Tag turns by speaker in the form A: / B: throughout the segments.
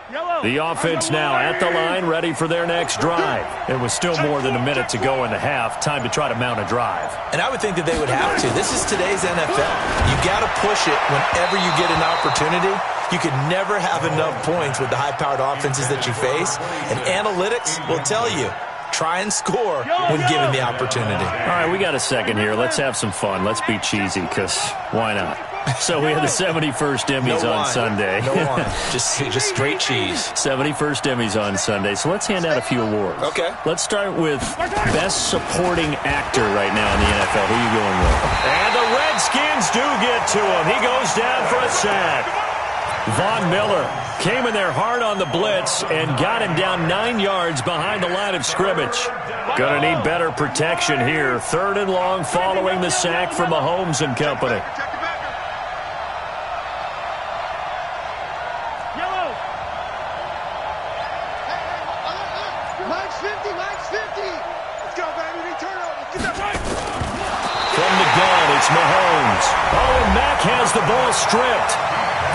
A: The offense now at the line, ready for their next drive. It was still more than a minute to go in the half. Time to try to mount a drive.
B: And I would think that they would have to. This is today's NFL. You got to push it whenever you get an opportunity. You can never have enough points with the high-powered offenses that you face. And analytics will tell you, try and score when given the opportunity.
A: All right, we got a second here. Let's have some fun. Let's be cheesy, because why not? So we had the 71st Emmys on Sunday.
B: No wine. Just straight cheese.
A: 71st Emmys on Sunday. So let's hand out a few awards.
B: Okay.
A: Let's start with Best Supporting Actor right now in the NFL. Who are you going with? And the Redskins do get to him. He goes down for a sack. Von Miller came in there hard on the blitz and got him down 9 yards behind the line of scrimmage. Gonna need better protection here. 3rd and long following the sack from Mahomes and company. It's Mahomes. Oh, and Mack has the ball stripped.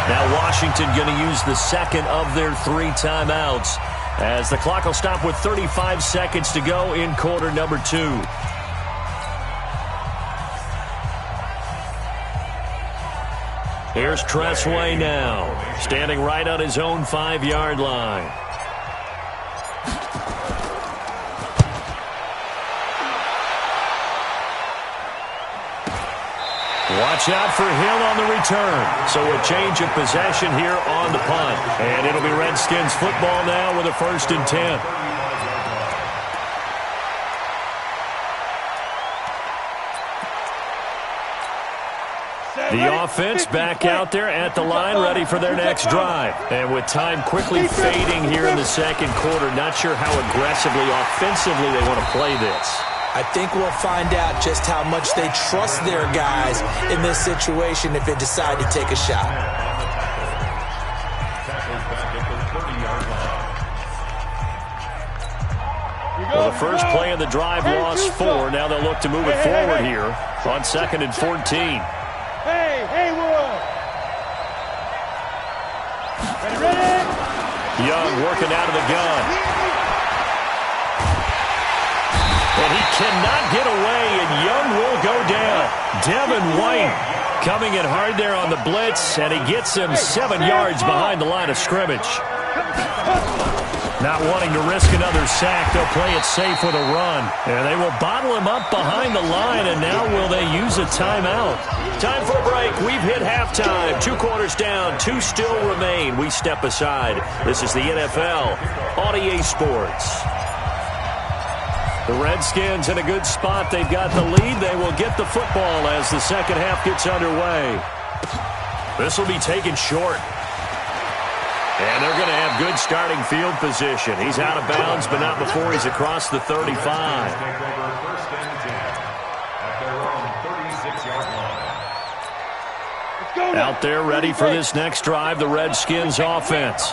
A: Now Washington going to use the second of their 3 timeouts as the clock will stop with 35 seconds to go in quarter number 2. Here's Tressway now, standing right on his own 5-yard line. Watch out for Hill on the return. So a change of possession here on the punt. And it'll be Redskins football now with a 1st and 10. The offense back out there at the line, ready for their next drive. And with time quickly fading here in the second quarter, not sure how aggressively, offensively they want to play this.
B: I think we'll find out just how much they trust their guys in this situation if they decide to take a shot.
A: Well, the first play of the drive lost 4. Now they'll look to move it forward here on 2nd and 14.
C: Ready?
A: Young working out of the gun. And he cannot get away, and Young will go down. Devin White coming in hard there on the blitz, and he gets him 7 yards behind the line of scrimmage. Not wanting to risk another sack, they'll play it safe with a run. And they will bottle him up behind the line, and now will they use a timeout? Time for a break. We've hit halftime. 2 quarters down, 2 still remain. We step aside. This is the NFL on EA Sports. The Redskins in a good spot. They've got the lead. They will get the football as the second half gets underway. This will be taken short. And they're going to have good starting field position. He's out of bounds, but not before he's across the 35. Out there ready for this next drive, the Redskins offense.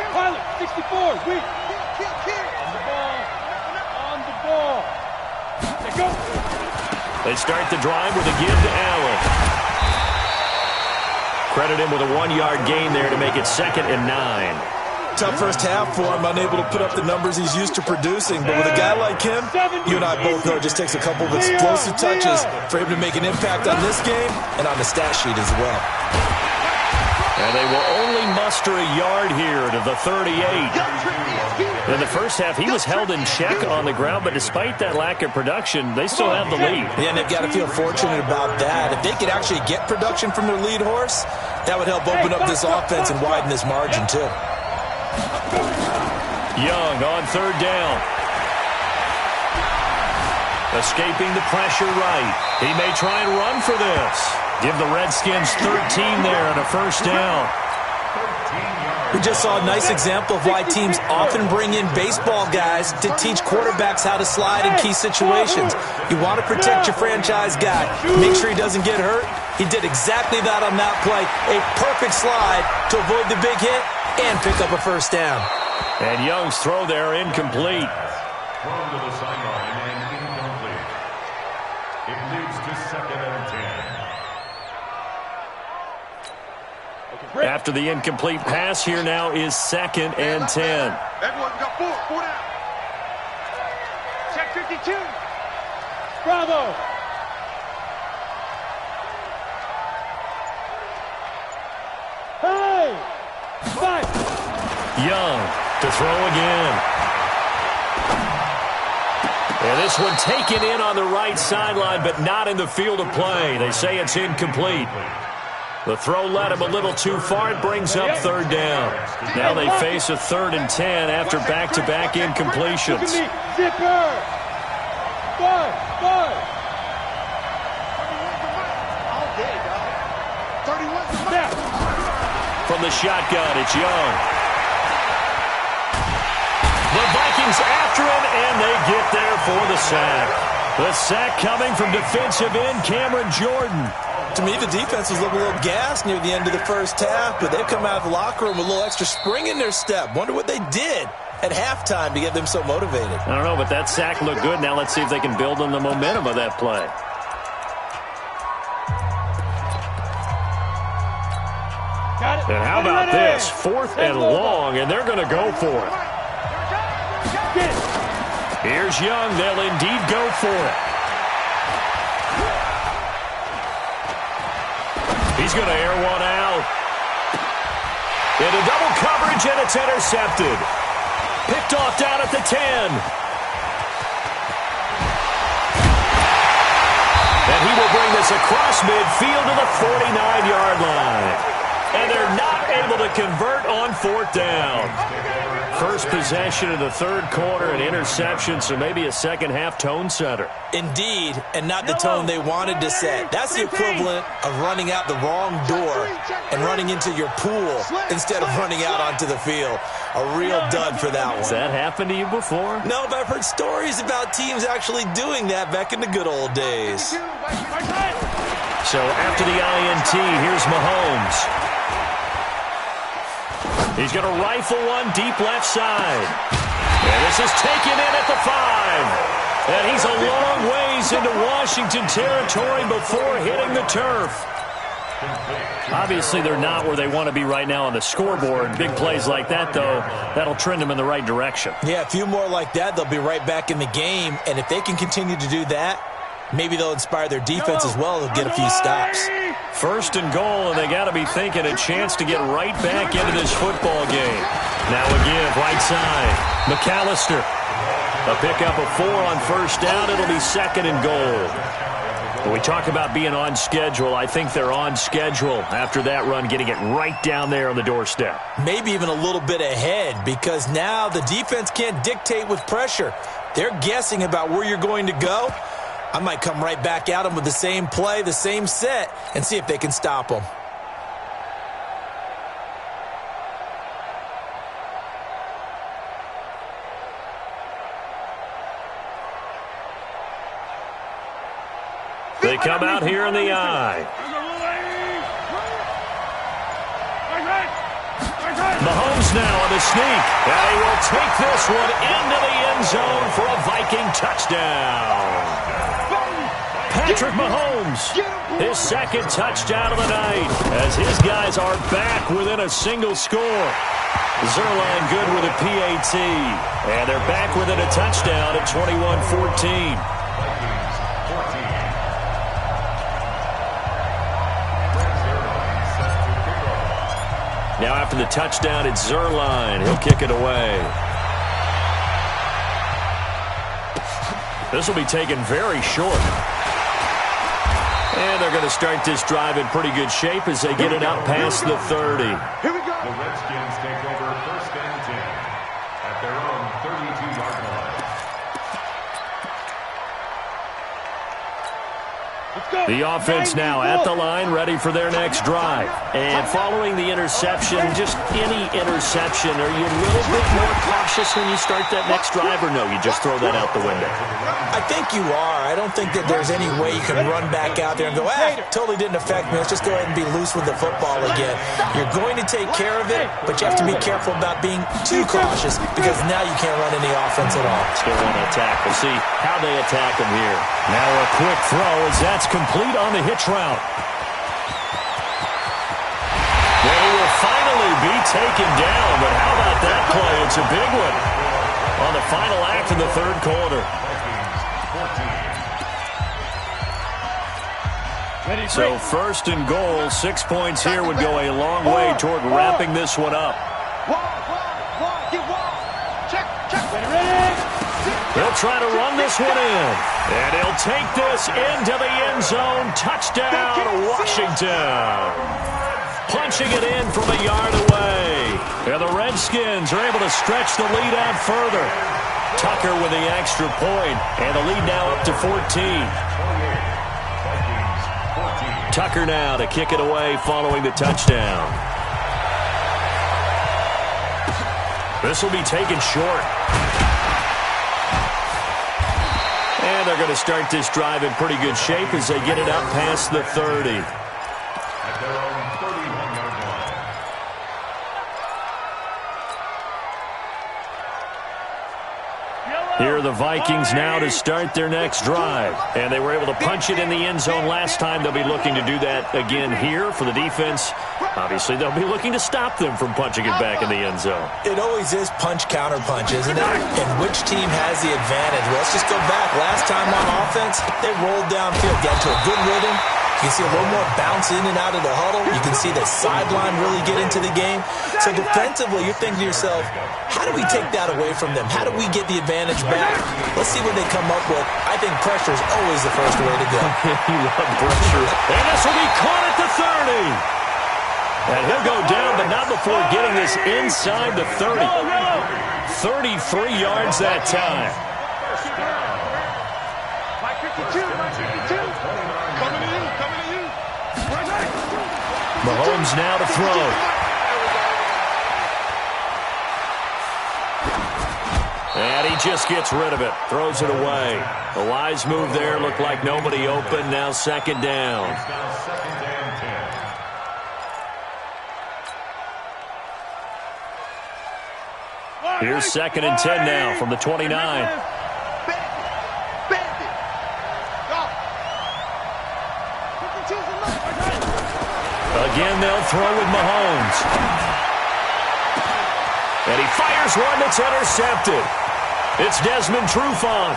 C: Pilot, 64, on the ball. Let's go.
A: They start the drive with a give to Allen. Credit him with a 1-yard gain there to make it 2nd and 9.
B: Tough first half for him, unable to put up the numbers he's used to producing. But with a guy like him, you and I both know it just takes a couple of explosive touches for him to make an impact on this game and on the stat sheet as well.
A: And they will only muster a yard here to the 38. In the first half, he was held in check on the ground, but despite that lack of production, they still have the lead.
B: Yeah, and they've got to feel fortunate about that. If they could actually get production from their lead horse, that would help open up this offense and widen this margin, too.
A: Young on 3rd down. Escaping the pressure right. He may try and run for this. Give the Redskins 13 there and a 1st down.
B: We just saw a nice example of why teams often bring in baseball guys to teach quarterbacks how to slide in key situations. You want to protect your franchise guy. Make sure he doesn't get hurt. He did exactly that on that play. A perfect slide to avoid the big hit and pick up a 1st down.
A: And Young's throw there incomplete.
D: Throw to the sideline and incomplete. It leads to 2nd and 10.
A: After the incomplete pass, here now is 2nd and 10.
C: Everyone got four down. Check 52. Bravo. Hey! 5.
A: Young to throw again. And this one taken in on the right sideline, but not in the field of play. They say it's incomplete. The throw led him a little too far. It brings up 3rd down. Now they face a 3rd and 10 after back-to-back incompletions.
C: Zipper. 5.
A: From the shotgun, it's Young. The Vikings after him, and they get there for the sack. The sack coming from defensive end Cameron Jordan.
B: To me, the defense was looking a little gassed near the end of the first half, but they've come out of the locker room with a little extra spring in their step. Wonder what they did at halftime to get them so motivated.
A: I don't know, but that sack looked good. Now let's see if they can build on the momentum of that play. And how about this? 4th and long, and they're going to go for it. Here's Young. They'll indeed go for it. He's going to air one out. Into double coverage, and it's intercepted. Picked off down at the 10. And he will bring this across midfield to the 49-yard line. And they're not able to convert on 4th down. First possession of the 3rd quarter, an interception, so maybe a second-half tone setter.
B: Indeed, and not the tone they wanted to set. That's the equivalent of running out the wrong door and running into your pool instead of running out onto the field. A real dud for that one.
A: Has that happened to you before?
B: No, but I've heard stories about teams actually doing that back in the good old days.
A: So after the INT, here's Mahomes. He's going to rifle one deep left side. And this is taken in at the 5. And he's a long ways into Washington territory before hitting the turf. Obviously, they're not where they want to be right now on the scoreboard. Big plays like that, though, that'll trend them in the right direction.
B: Yeah, a few more like that, they'll be right back in the game. And if they can continue to do that, maybe they'll inspire their defense as well to get a few stops.
A: 1st and goal, and they got to be thinking a chance to get right back into this football game. Now again, right side, McAllister. A pickup of 4 on 1st down. It'll be 2nd and goal. When we talk about being on schedule, I think they're on schedule after that run, getting it right down there on the doorstep.
B: Maybe even a little bit ahead, because now the defense can't dictate with pressure. They're guessing about where you're going to go. I might come right back at them with the same play, the same set, and see if they can stop them.
A: They come out here in the eye. Mahomes now on the sneak. And he will take this one into the end zone for a Viking touchdown. Patrick Mahomes, his 2nd touchdown of the night, as his guys are back within a single score. Zerline good with a PAT, and they're back within a touchdown at 21-14. Now after the touchdown, it's Zerline. He'll kick it away. This will be taken very short. And they're going to start this drive in pretty good shape as they get it up past the 30.
C: Here we go.
D: The Redskins take over 1st and 10 at their own 32-yard line.
A: The offense now at the line, ready for their next drive. And following the interception, just any interception, are you a little bit more cautious when you start that next drive, or no, you just throw that out the window?
B: I think you are. I don't think that there's any way you can run back out there and go, totally didn't affect me. Let's just go ahead and be loose with the football again. You're going to take care of it, but you have to be careful about being too cautious, because now you can't run any offense at all.
A: Still want to attack. We'll see how they attack him here. Now a quick throw as that's complete on the hitch route. There he nearly be taken down, but how about that play? It's a big one on the final act of the third quarter. So first and goal, 6 points here would go a long way toward wrapping this one up. They'll try to run this one in. And he'll take this into the end zone. Touchdown, Washington. Punching it in from a yard away. And the Redskins are able to stretch the lead out further. Tucker with the extra point. And the lead now up to 14. Tucker now to kick it away following the touchdown. This will be taken short. And they're going to start this drive in pretty good shape as they get it up past the 30.
D: At their own 31-yard line.
A: Here are the Vikings now to start their next drive. And they were able to punch it in the end zone last time. They'll be looking to do that again here for the defense. Obviously, they'll be looking to stop them from punching it back in the end zone.
B: It always is punch-counter-punch, isn't it? And which team has the advantage? Well, let's just go back. Last time on offense, they rolled downfield, got to a good rhythm. You can see a little more bounce in and out of the huddle. You can see the sideline really get into the game. So defensively, you're thinking to yourself, how do we take that away from them? How do we get the advantage back? Let's see what they come up with. I think pressure is always the first way to go.
A: You love pressure. And this will be caught at the 30. And he'll go down, but not before getting this inside the 30. 33 yards that time. Mahomes now to throw. And he just gets rid of it. Throws it away. A wise move there. Looked like nobody open. Now second down. Here's second and 10 now from the 29. Again, they'll throw with Mahomes. And he fires one that's intercepted. It's Desmond Trufant.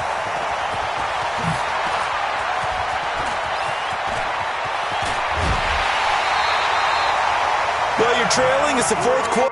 B: Well, you're trailing. It's the fourth quarter.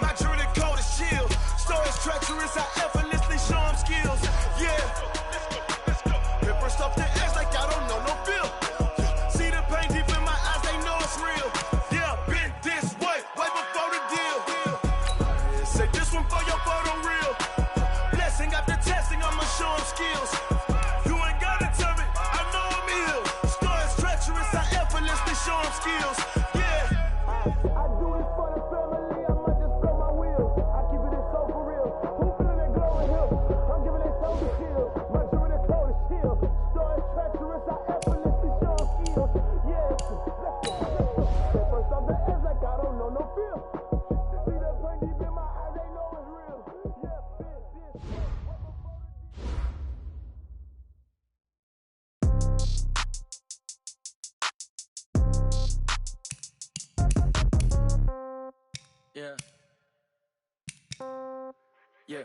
E: My dream passing, I'ma show him skills. You ain't gotta tell me, I know I'm ill. Star is treacherous, I effortlessly show him skills. Yeah. I do this for the family, I might just spell my wheels. I keep it so for real. Who feeling that glowing hill? I'm giving it so to shield. My dream is cold as shield. Star is treacherous, I effortlessly show him skills. Yeah. First off the edge like I don't know no feel. See that pain deep in my eyes, they know it's real. Yeah,
F: Yeah. Yeah.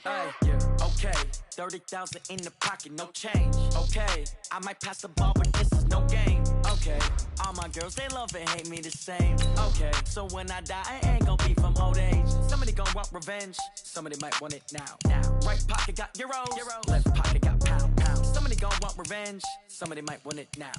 F: Hey, yeah. Okay. 30,000 in the pocket, no change. Okay. I might pass the ball, but this is no game. Okay. All my girls, they love and hate me the same. Okay. So when I die, I ain't gon' be from old age. Somebody gon' want revenge. Somebody might want it now. Right pocket got euros. Left pocket got pounds. Somebody gon' want revenge. Somebody might want it now.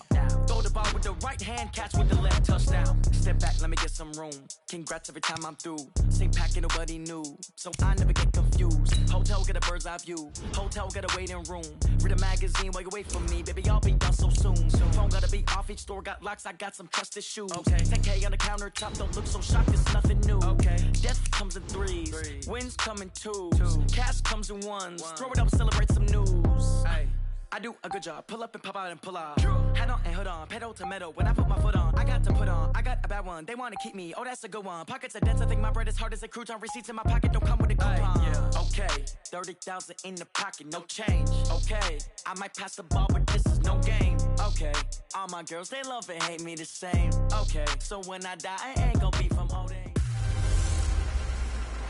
F: Throw the ball with the right hand, catch with the left, touchdown. Step back, let me get some room. Congrats every time I'm through. Same packet, nobody knew. So I never get confused. Hotel get a bird's eye view. Hotel got a waiting room. Read a magazine while you wait for me. Baby, I'll be done so soon. Phone gotta be off, each store got locks. I got some trusted shoes. Okay. 10K on the countertop, don't look so shocked, it's nothing new. Okay. Death comes in threes. Wins come in twos. Cash comes in ones. Throw it up, celebrate some news. Ay. I do a good job. Pull up and pop out and pull out. Hat on and hood on. Pedal to metal. When I put my foot on, I got to put on. I got a bad one. They want to keep me. Oh, that's a good one. Pockets are dense. I think my bread is hard as a crouton. Receipts in my pocket don't come with a coupon. Yeah. Okay. 30,000 in the pocket. No change. Okay. I might pass the ball, but this is no game. Okay. All my girls, they love and hate me the same. Okay. So when I die, I ain't gonna be from old age.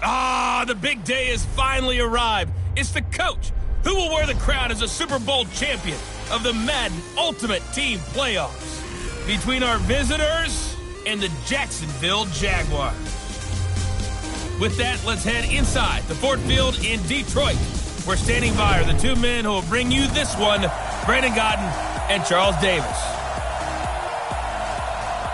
G: Ah, the big day has finally arrived. It's the coach who will wear the crown as a Super Bowl champion of the Madden Ultimate Team Playoffs between our visitors and the Jacksonville Jaguars. With that, let's head inside the Ford Field in Detroit. We're standing by are the two men who will bring you this one, Brandon Gaudin and Charles Davis.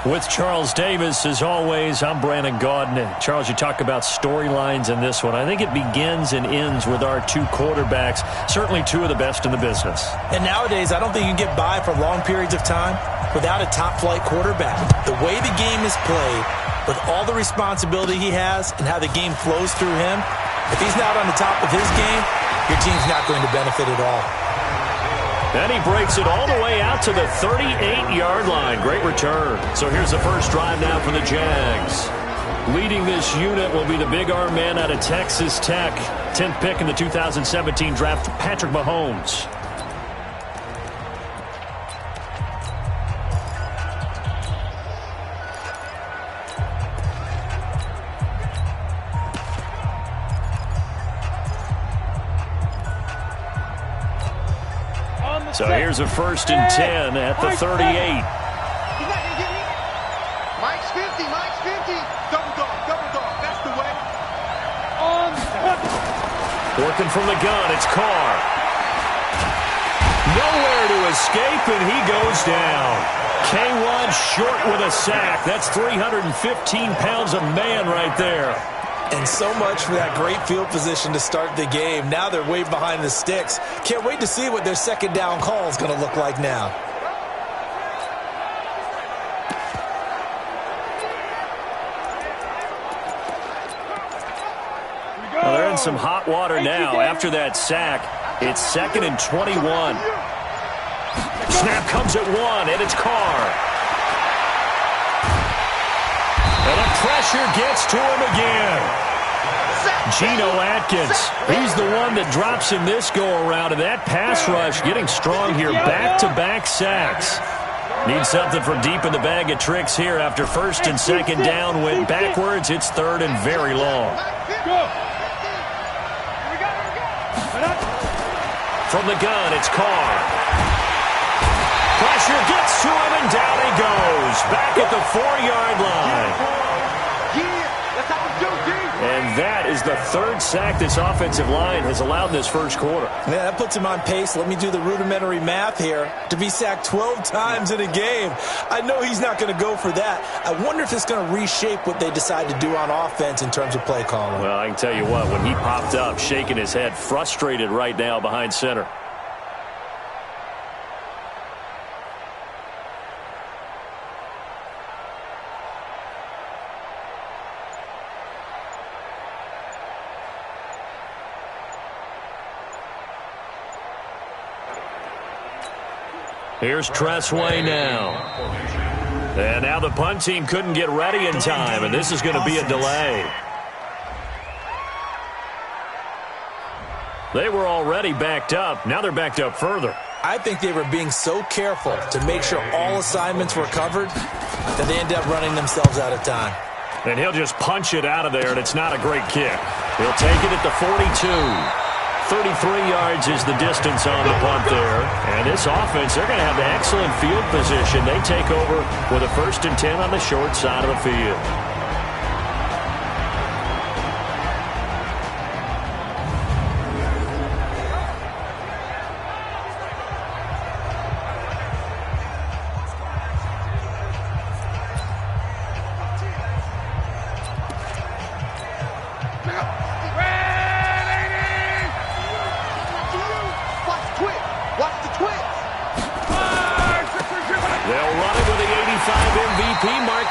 A: With Charles Davis, as always, I'm Brandon Gaudin. And Charles, you talk about storylines in this one. I think it begins and ends with our two quarterbacks, certainly two of the best in the business.
B: And nowadays, I don't think you can get by for long periods of time without a top-flight quarterback. The way the game is played, with all the responsibility he has and how the game flows through him, if he's not on the top of his game, your team's not going to benefit at all.
A: And he breaks it all the way out to the 38-yard line. Great return. So here's the first drive now for the Jags. Leading this unit will be the big arm man out of Texas Tech. 10th pick in the 2017 draft, Patrick Mahomes. So here's a 1st and 10 at the 38.
C: He's not going to get me. Mike's 50. Mike's 50. Double dog. Double dog. That's the way.
A: Working from the gun. It's Carr. Nowhere to escape, and he goes down. K1 short with a sack. That's 315 pounds of man right there.
B: And so much for that great field position to start the game. Now they're way behind the sticks. Can't wait to see what their second down call is going to look like now.
A: Well, they're in some hot water now. After that sack, it's 2nd and 21. Snap comes at 1, and it's Carr. And the pressure gets to him again. Geno Atkins, he's the one that drops in this go-around, and that pass rush getting strong here. Back-to-back sacks. Need something from deep in the bag of tricks here after 1st and 2nd down. Went backwards. It's 3rd and very long. From the gun, it's Carr. Pressure gets to him, and down he goes. Back at the 4-yard line.
C: That's how we do, D.
A: And that is the third sack this offensive line has allowed in this first quarter.
B: Yeah, that puts him on pace. Let me do the rudimentary math here. To be sacked 12 times in a game. I know he's not going to go for that. I wonder if it's going to reshape what they decide to do on offense in terms of play calling.
A: Well, I can tell you what, when he popped up, shaking his head, frustrated right now behind center. Here's Tressway now. And now the punt team couldn't get ready in time, and this is going to be a delay. They were already backed up. Now they're backed up further.
B: I think they were being so careful to make sure all assignments were covered that they ended up running themselves out of time.
A: And he'll just punch it out of there, and it's not a great kick. He'll take it at the 42. 33 yards is the distance on the punt there. And this offense, they're going to have excellent field position. They take over with a 1st and 10 on the short side of the field.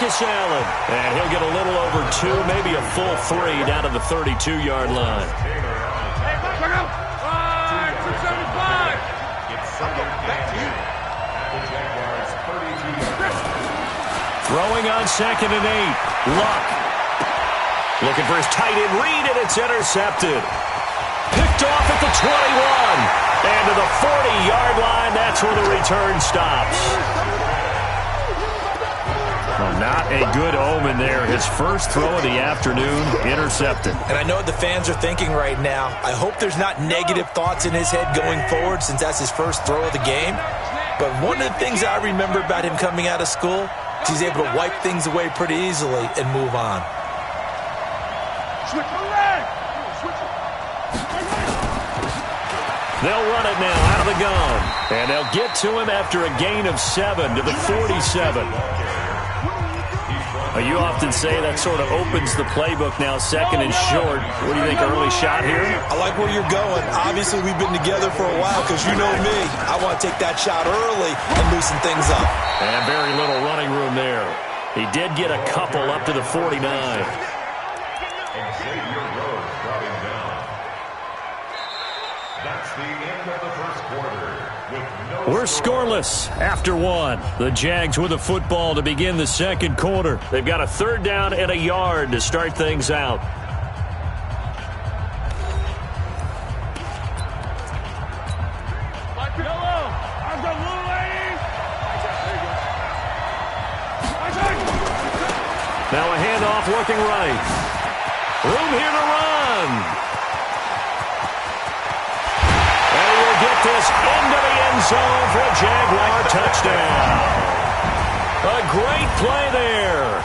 A: Allen, and he'll get a little over 2, maybe a full 3 down to the 32-yard line. Throwing on 2nd and 8. Luck. Looking for his tight end read, and it's intercepted. Picked off at the 21. And to the 40-yard line, that's where the return stops. Well, not a good omen there. His first throw of the afternoon, intercepted.
B: And I know what the fans are thinking right now. I hope there's not negative thoughts in his head going forward since that's his first throw of the game. But one of the things I remember about him coming out of school is he's able to wipe things away pretty easily and move on.
A: They'll run it now out of the gun. And they'll get to him after a gain of 7 to the 47. You often say that sort of opens the playbook now, 2nd and short. What do you think, early shot here?
B: I like where you're going. Obviously, we've been together for a while because you know me. I want to take that shot early and loosen things up.
A: And very little running room there. He did get a couple up to the 49.
D: That's the end of the first quarter.
A: We're scoreless after 1. The Jags with the football to begin the second quarter. They've got a 3rd down and a yard to start things out. Now a handoff looking right. Room here to run. Get this into the end zone for a Jaguar touchdown. A great play there.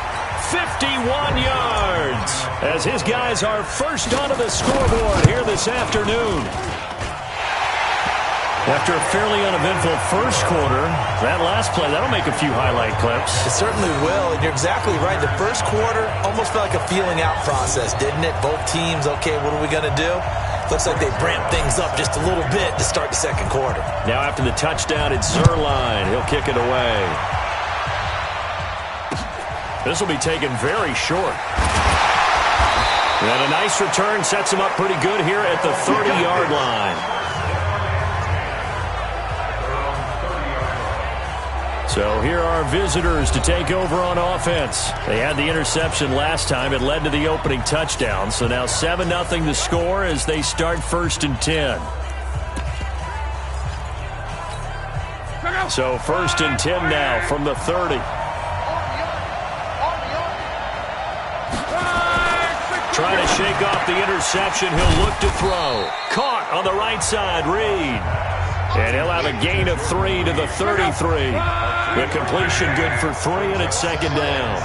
A: 51 yards as his guys are first onto the scoreboard here this afternoon. After a fairly uneventful first quarter, that last play, that'll make a few highlight clips.
B: It certainly will, and you're exactly right. The first quarter almost felt like a feeling out process, didn't it? Both teams, okay, what are we going to do? Looks like they ramped things up just a little bit to start the second quarter.
A: Now after the touchdown, it's Zerline. He'll kick it away. This will be taken very short. And a nice return sets him up pretty good here at the 30-yard line. So here are visitors to take over on offense. They had the interception last time. It led to the opening touchdown. So now 7-0 to score as they start 1st and 10. So 1st and 10 now from the 30. Trying to shake off the interception. He'll look to throw. Caught on the right side, Reed. And he'll have a gain of 3 to the 33. The completion good for 3, and it's 2nd down.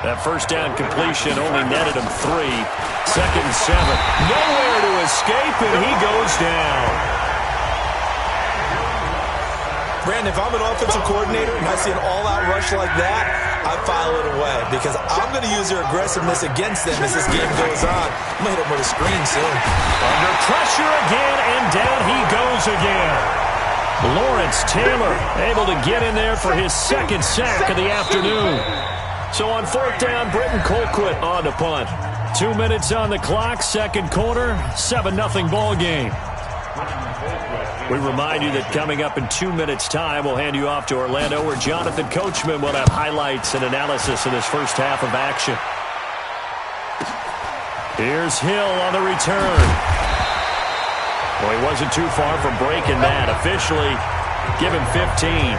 A: That first down completion only netted him 3. 2nd and 7. Nowhere to escape, and he goes down.
B: Brandon, if I'm an offensive coordinator and I see an all-out rush like that, I file it away because I'm going to use their aggressiveness against them as this game goes on. I'm going to hit them with a screen soon.
A: Under pressure again, and down he goes again. Lawrence Taylor able to get in there for his 2nd sack of the afternoon. So on 4th down, Britton Colquitt on to punt. 2 minutes on the clock, 2nd quarter, 7-0 ball game. We remind you that coming up in 2 minutes' time, we'll hand you off to Orlando, where Jonathan Coachman will have highlights and analysis of this first half of action. Here's Hill on the return. Well, he wasn't too far from breaking that. Officially, give him 15.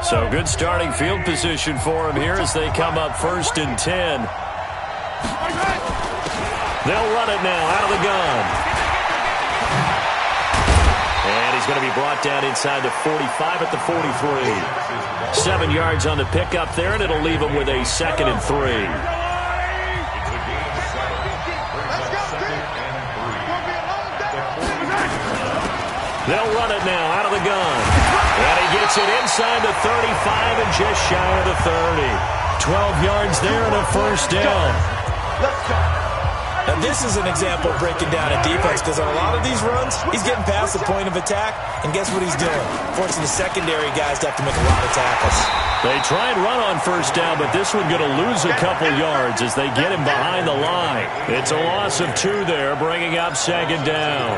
A: So good starting field position for him here as they come up 1st and 10. They'll run it now out of the gun. And he's going to be brought down inside the 45 at the 43. 7 yards on the pickup there, and it'll leave him with a 2nd and 3. They'll run it now out of the gun. And he gets it inside the 35 and just shy of the 30. 12 yards there and a 1st down.
B: Now this is an example of breaking down a defense because on a lot of these runs, he's getting past the point of attack, and guess what he's doing? Forcing the secondary guys to have to make a lot of tackles.
A: They try and run on 1st down, but this one going to lose a couple yards as they get him behind the line. It's a loss of 2 there, bringing up 2nd down.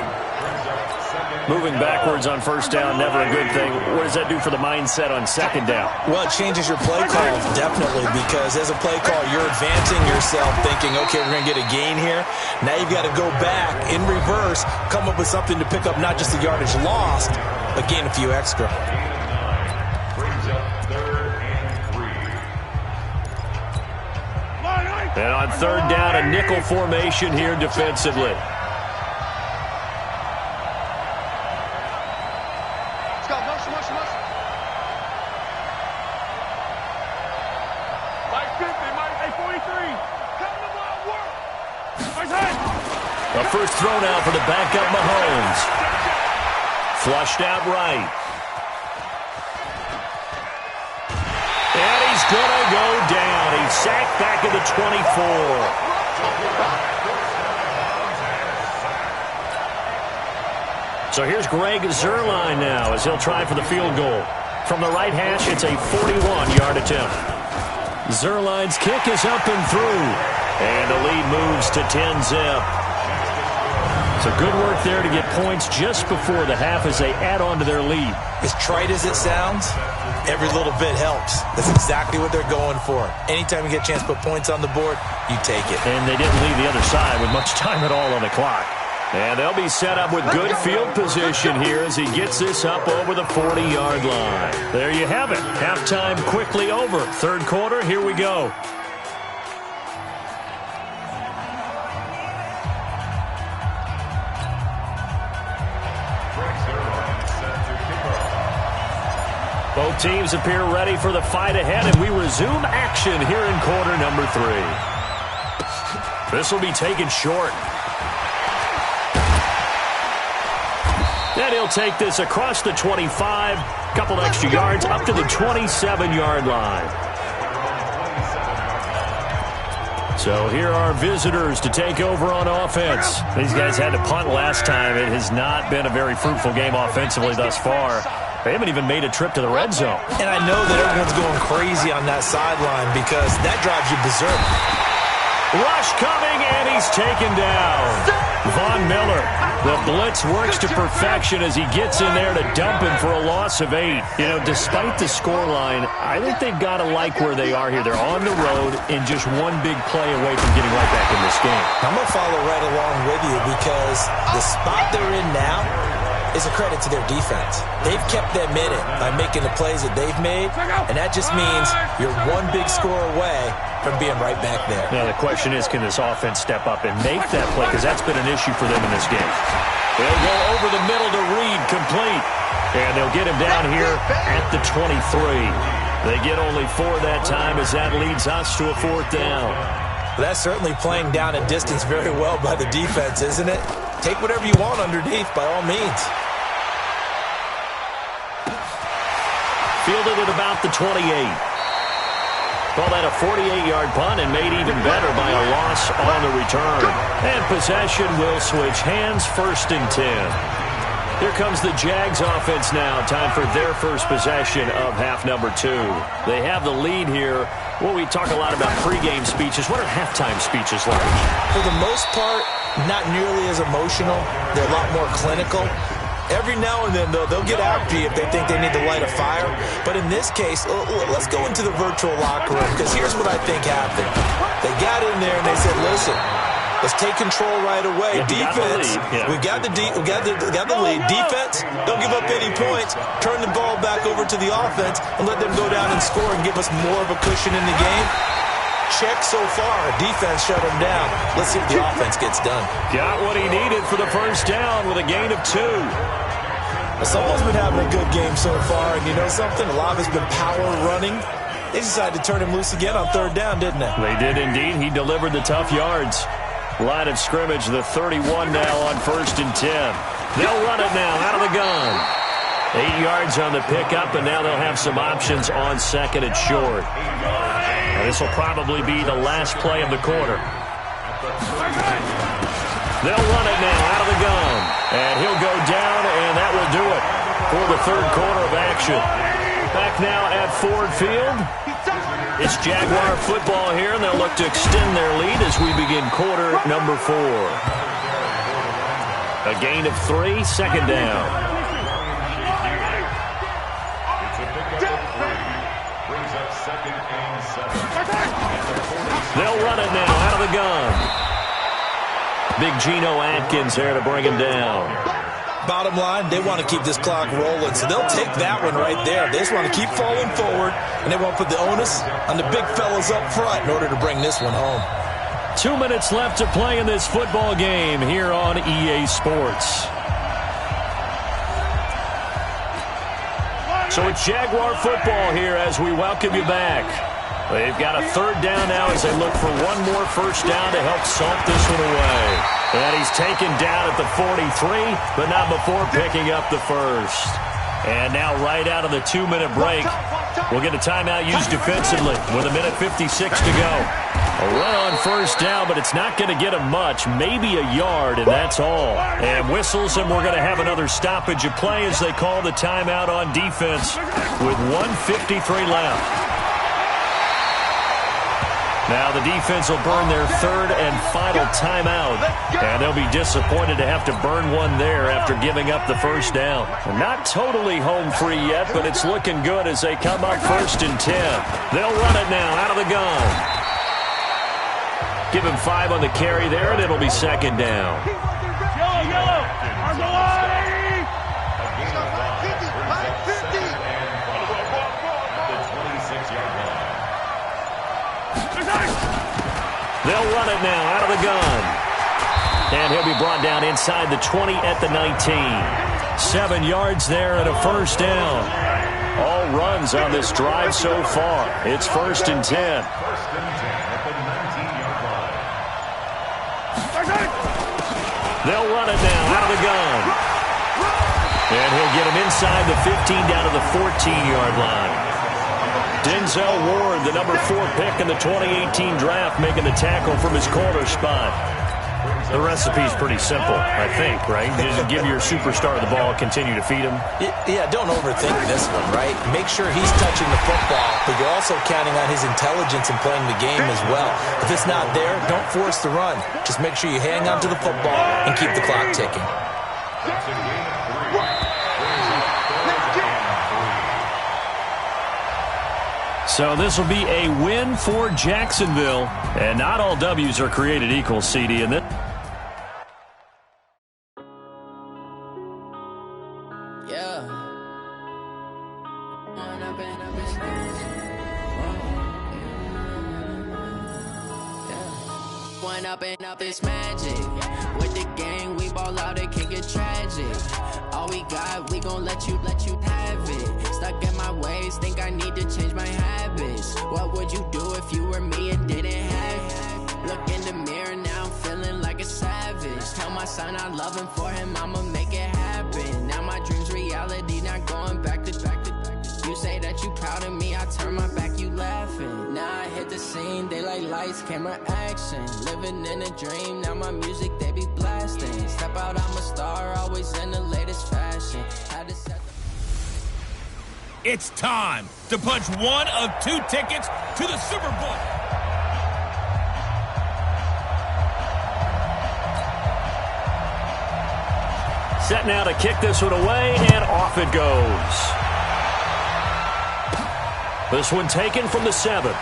A: Moving backwards on 1st down, never a good thing. What does that do for the mindset on 2nd down?
B: Well, it changes your play call, definitely, because as a play call, you're advancing yourself thinking, okay, we're going to get a gain here. Now you've got to go back in reverse, come up with something to pick up not just the yardage lost, but gain a few extra.
A: And on 3rd down, a nickel formation here defensively. A first throw now for the backup Mahomes. Flushed out right. And he's going to go down. He's sacked back at the 24. So here's Greg Zuerlein now as he'll try for the field goal. From the right hash, it's a 41-yard attempt. Zuerlein's kick is up and through. And the lead moves to 10-zip. So good work there to get points just before the half as they add on to their lead.
B: As trite as it sounds, every little bit helps. That's exactly what they're going for. Anytime you get a chance to put points on the board, you take it.
A: And they didn't leave the other side with much time at all on the clock. And they'll be set up with good field position here as he gets this up over the 40-yard line. There you have it. Halftime quickly over. 3rd quarter, here we go. Both teams appear ready for the fight ahead, and we resume action here in quarter number 3. This will be taken short. And he'll take this across the 25, couple extra yards up to the 27-yard line. So here are visitors to take over on offense. These guys had to punt last time. It has not been a very fruitful game offensively thus far. They haven't even made a trip to the red zone.
B: And I know that everyone's going crazy on that sideline because that drives you berserk.
A: Rush coming, and he's taken down. Von Miller, the blitz works to perfection as he gets in there to dump him for a loss of 8. You know, despite the scoreline, I think they've got to like where they are here. They're on the road and just one big play away from getting right back in this game.
B: I'm going to follow right along with you because the spot they're in now, is a credit to their defense. They've kept them in it by making the plays that they've made, and that just means you're one big score away from being right back there.
A: Now, the question is, can this offense step up and make that play? Because that's been an issue for them in this game. They'll go over the middle to Reed, complete. And they'll get him down here at the 23. They get only 4 that time as that leads us to a 4th down.
B: That's certainly playing down a distance very well by the defense, isn't it? Take whatever you want underneath, by all means.
A: Fielded at about the 28. Call that a 48-yard punt and made even better by a loss on the return. And possession will switch hands, 1st and 10. Here comes the Jags offense now. Time for their first possession of half number 2. They have the lead here. Well, we talk a lot about pregame speeches. What are halftime speeches like?
B: For the most part, not nearly as emotional. They're a lot more clinical. Every now and then, though, they'll get after you if they think they need to light a fire. But in this case, let's go into the virtual locker room, because here's what I think happened. They got in there and they said, listen, let's take control right away. Defense, we got the lead. Defense, don't give up any points. Turn the ball back over to the offense and let them go down and score and give us more of a cushion in the game. Check so far. Defense shut him down. Let's see if the offense gets done.
A: Got what he needed for the first down with a gain of 2.
B: Someone's been having a good game so far, and you know something? A lot of it's been power running. They decided to turn him loose again on 3rd down, didn't they?
A: They did indeed. He delivered the tough yards. Line of scrimmage, the 31 now on 1st and 10. They'll run it now out of the gun. 8 yards on the pickup, and now they'll have some options on 2nd and short. Now, this will probably be the last play of the quarter. They'll run it now out of the gun. And he'll go down, and that will do it for the 3rd quarter of action. Back now at Ford Field. It's Jaguar football here, and they'll look to extend their lead as we begin quarter number 4. A gain of 3, 2nd down. They'll run it now out of the gun. Big Geno Atkins there to bring him down.
B: Bottom line, they want to keep this clock rolling, so they'll take that one right there. They just want to keep falling forward, and they want to put the onus on the big fellas up front in order to bring this one home.
A: 2 minutes left to play in this football game here on EA Sports. So it's Jaguar football here as we welcome you back. They've got a 3rd down now as they look for one more first down to help salt this one away. And he's taken down at the 43, but not before picking up the first. And now right out of the 2-minute break, we'll get a timeout used defensively with 1:56 to go. A run on first down, but it's not going to get him much, maybe a yard, and that's all. And whistles, and we're going to have another stoppage of play as they call the timeout on defense with 1:53 left. Now the defense will burn their 3rd and final timeout, and they'll be disappointed to have to burn one there after giving up the first down. They're not totally home free yet, but it's looking good as they come up 1st and 10. They'll run it now out of the gun. Give him 5 on the carry there, and it'll be 2nd down. They'll run it now out of the gun. And he'll be brought down inside the 20 at the 19. 7 yards there and a first down. All runs on this drive so far. It's 1st and 10. They'll run it now out of the gun. And he'll get him inside the 15 down to the 14-yard line. Denzel Ward, the number 4 pick in the 2018 draft, making the tackle from his corner spot. The recipe's pretty simple, I think, right? Just give your superstar the ball, continue to feed him.
B: Yeah, don't overthink this one, right? Make sure he's touching the football, but you're also counting on his intelligence in playing the game as well. If it's not there, don't force the run. Just make sure you hang on to the football and keep the clock ticking.
A: So this will be a win for Jacksonville. And not all W's are created equal, CD. And this
H: One up and up is magic. With the gang, we ball out, it can get tragic. All we got, we gon' let you have it. Stuck in my ways, think I need to change my habits. What would you do if you were me and didn't have it? Look in the mirror, now I'm feeling like a savage. Tell my son I love him, for him I'ma make it happen. Now my dream's reality, not going back to. You say that you proud of me, I turn my back, you laughing. Now I hit the scene, they like lights, camera, action. Living in a dream, now my music, they be blasting. Step out, I'm a star, always in the latest fashion. Had to set
G: It's time to punch one of 2 tickets to the Super Bowl.
A: Set now to kick this one away, and off it goes. This one taken from the 7.